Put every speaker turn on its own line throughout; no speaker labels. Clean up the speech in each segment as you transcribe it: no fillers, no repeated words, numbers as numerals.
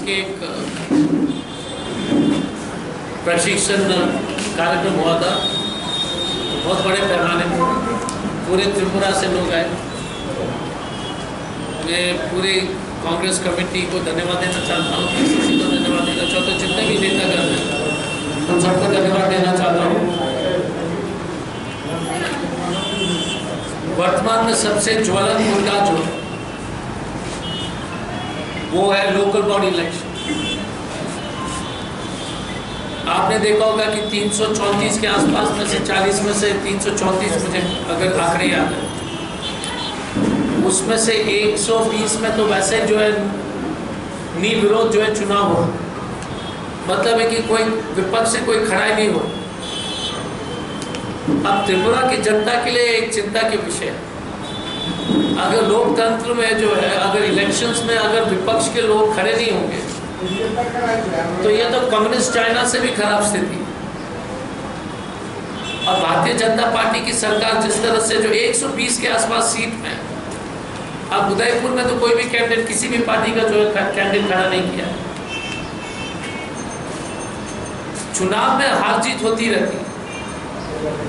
के एक प्रशिक्षण कार्यक्रम हुआ था, बहुत बड़े पैमाने पर पूरे त्रिपुरा से लोग आए। मैं पूरी कांग्रेस कमेटी को धन्यवाद देना चाहता हूँ, पीसीसी को धन्यवाद देना चाहता हूँ, जितने भी नेतागण हैं उन सबको धन्यवाद देना चाहता हूँ। वर्तमान में सबसे ज्वलंत मुद्दा जो वो है लोकल बॉडी इलेक्शन। आपने देखा होगा कि 334 के आसपास में से 40 में से 334 मुझे अगर आंकड़े याद है, उसमें से 120 में तो वैसे जो है निर्विरोध जो है चुनाव हो, मतलब है कि कोई विपक्ष से कोई खड़ा ही नहीं हो। अब त्रिपुरा की जनता के लिए एक चिंता के विषय है, अगर लोकतंत्र में जो है अगर इलेक्शंस में अगर विपक्ष के लोग खड़े नहीं होंगे तो ये तो कम्युनिस्ट चाइना से भी खराब स्थिति। और भारतीय जनता पार्टी की सरकार जिस तरह से जो 120 के आसपास सीट में, अब उदयपुर में तो कोई भी कैंडिडेट किसी भी पार्टी का जो है कैंडिडेट खड़ा नहीं किया। चुनाव में हार जीत होती रहती,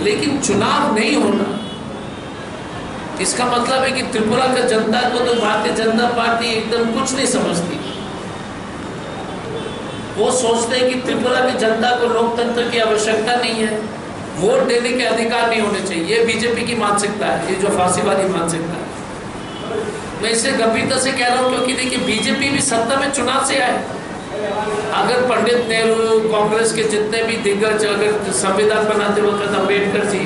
लेकिन चुनाव नहीं होना इसका मतलब है कि त्रिपुरा का जनता को तो भारतीय जनता पार्टी एकदम कुछ नहीं समझती। वो सोचते हैं कि त्रिपुरा की जनता को लोकतंत्र की आवश्यकता नहीं है, वोट देने के अधिकार नहीं होने चाहिए। ये बीजेपी की मानसिकता है, ये जो फांसीवादी मानसिकता है। मैं इसे गंभीरता से कह रहा हूँ क्योंकि देखिए बीजेपी भी सत्ता में चुनाव से आए। अगर पंडित नेहरू, कांग्रेस के जितने भी दिग्गज अगर संविधान बनाते वक्त अम्बेडकर जी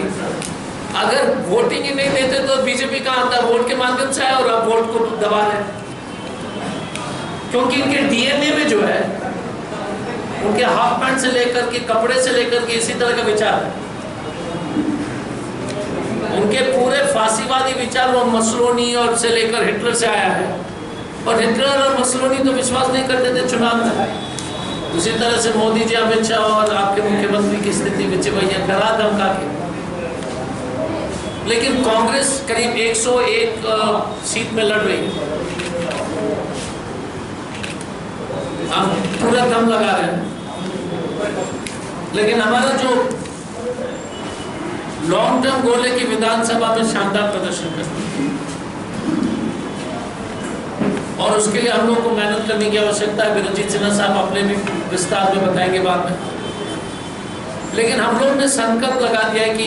अगर वोटिंग ही नहीं देते तो बीजेपी कहाँ आता? वोट के माध्यम से आया और अब वोट को दबा रहे, क्योंकि इनके डीएनए में जो है उनके हाफ पैंट से लेकर के कपड़े से लेकर के इसी तरह का विचार है। उनके पूरे फांसीवादी विचार वो मसलोनी और से लेकर हिटलर से आया है, और हिटलर और मसलोनी तो विश्वास नहीं करते थे चुनाव में। उसी तरह से मोदी जी, अमित शाह और आपके मुख्यमंत्री की स्थिति में भैया डरा धमका के, लेकिन कांग्रेस करीब 101 सीट में लड़ रही है। हम पूरा दम लगा रहे हैं, लेकिन हमारा जो लॉन्ग टर्म गोल है कि विधानसभा में शानदार प्रदर्शन करना, और उसके लिए हम लोग को मेहनत करने की आवश्यकता है। विरोजित सिन्हा साहब अपने भी विस्तार में बताएंगे बाद में, लेकिन हम लोग ने संकल्प लगा दिया है कि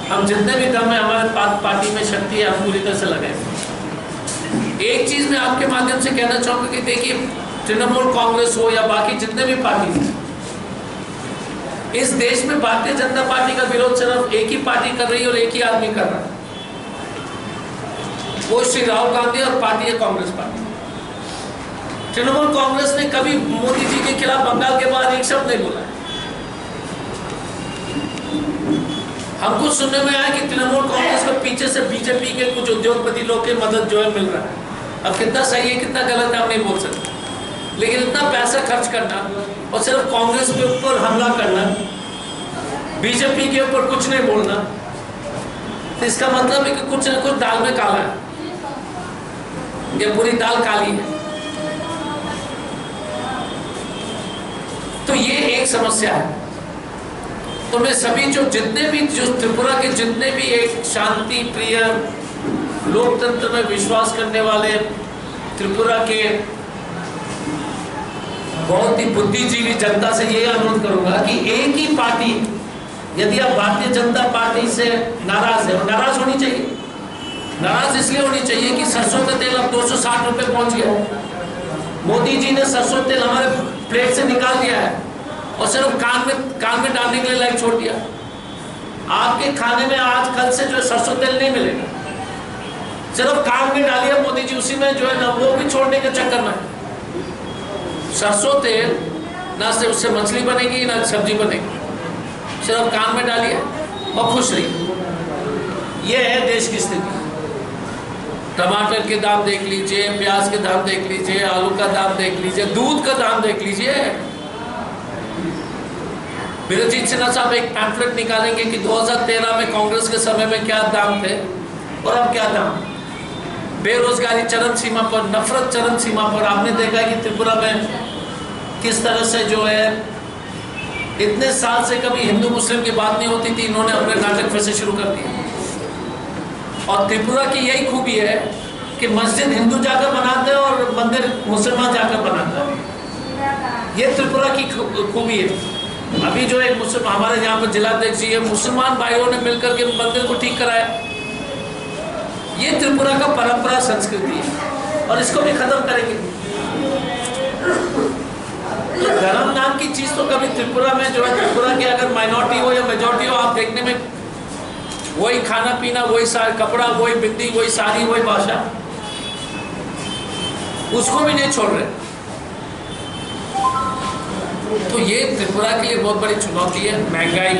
हम जितने भी दम है हमारे पार्टी में शक्ति है, हम पूरी तरह से लगाएंगे। एक चीज मैं आपके माध्यम से कहना चाहूंगा कि देखिए तृणमूल कांग्रेस हो या बाकी जितने भी पार्टी हैं, इस देश में भारतीय जनता पार्टी का विरोध सिर्फ एक ही पार्टी कर रही है और एक ही आदमी कर रहा है, वो श्री राहुल गांधी और पार्टी है कांग्रेस पार्टी। तृणमूल कांग्रेस ने कभी मोदी जी के खिलाफ बंगाल के बाद एक शब्द नहीं बोला है। हमको सुनने में आया कि तृणमूल कांग्रेस के पीछे से बीजेपी के कुछ उद्योगपति लोग की मदद जो है मिल रहा है। अब कितना सही है कितना गलत है हम नहीं बोल सकते, लेकिन इतना पैसा खर्च करना और सिर्फ कांग्रेस के ऊपर हमला करना, बीजेपी के ऊपर कुछ नहीं बोलना, तो इसका मतलब है कि कुछ न कुछ दाल में काला है, ये पूरी दाल काली है। तो ये एक समस्या है। तो मैं सभी जो त्रिपुरा के जितने भी एक शांति प्रिय लोकतंत्र में विश्वास करने वाले त्रिपुरा के बहुत ही बुद्धिजीवी जनता से ये अनुरोध करूंगा कि एक ही पार्टी, यदि आप भारतीय जनता पार्टी से नाराज है, और नाराज होनी चाहिए, नाराज इसलिए होनी चाहिए कि सरसों का तेल अब 260 रुपए पहुंच गया। मोदी जी ने सरसों तेल हमारे प्लेट से निकाल दिया है और सिर्फ कान में डालने के लिए लाइक छोड़ दिया। आपके खाने में आज कल से जो सरसों तेल नहीं मिलेगा, सिर्फ कान में डालिए मोदी जी, उसी में जो है ना वो भी छोड़ने के चक्कर में। सरसों तेल ना से उससे मछली बनेगी ना सब्जी बनेगी, सिर्फ कान में डालिए और खुश रहिए। ये है देश की स्थिति। टमाटर के दाम देख लीजिए, प्याज के दाम देख लीजिए, आलू का दाम देख लीजिए, दूध का दाम देख लीजिए। विरोजित सिन्हा साहब एक पैम्फलेट निकालेंगे कि 2013 में कांग्रेस के समय में क्या दाम थे और अब क्या दाम। बेरोजगारी चरम सीमा पर, नफरत चरम सीमा पर। आपने देखा है कि त्रिपुरा में किस तरह से जो है इतने साल से कभी हिंदू मुस्लिम की बात नहीं होती थी, इन्होंने अपने नाटक फिर से शुरू कर दिए। और त्रिपुरा की यही खूबी है कि मस्जिद हिंदू जाकर बनाते हैं और मंदिर मुसलमान जाकर बनाते हैं। ये त्रिपुरा की खूबी है। अभी जो एक मुस्लिम हमारे यहाँ पर जिलाध्यक्ष जी है, मुसलमान भाइयों ने मिलकर के मंदिर को ठीक कराया। ये त्रिपुरा का परंपरा संस्कृति है और इसको भी खत्म करेंगे। तो धर्म नाम की चीज तो कभी त्रिपुरा में जो है, त्रिपुरा की अगर माइनॉरिटी हो या मेजॉरिटी हो, आप देखने में वही खाना पीना, वही कपड़ा, वही बिंदी, वही साड़ी, वही भाषा, उसको भी नहीं छोड़ रहे। तो ये त्रिपुरा के लिए बहुत बड़ी चुनौती है। महंगाई,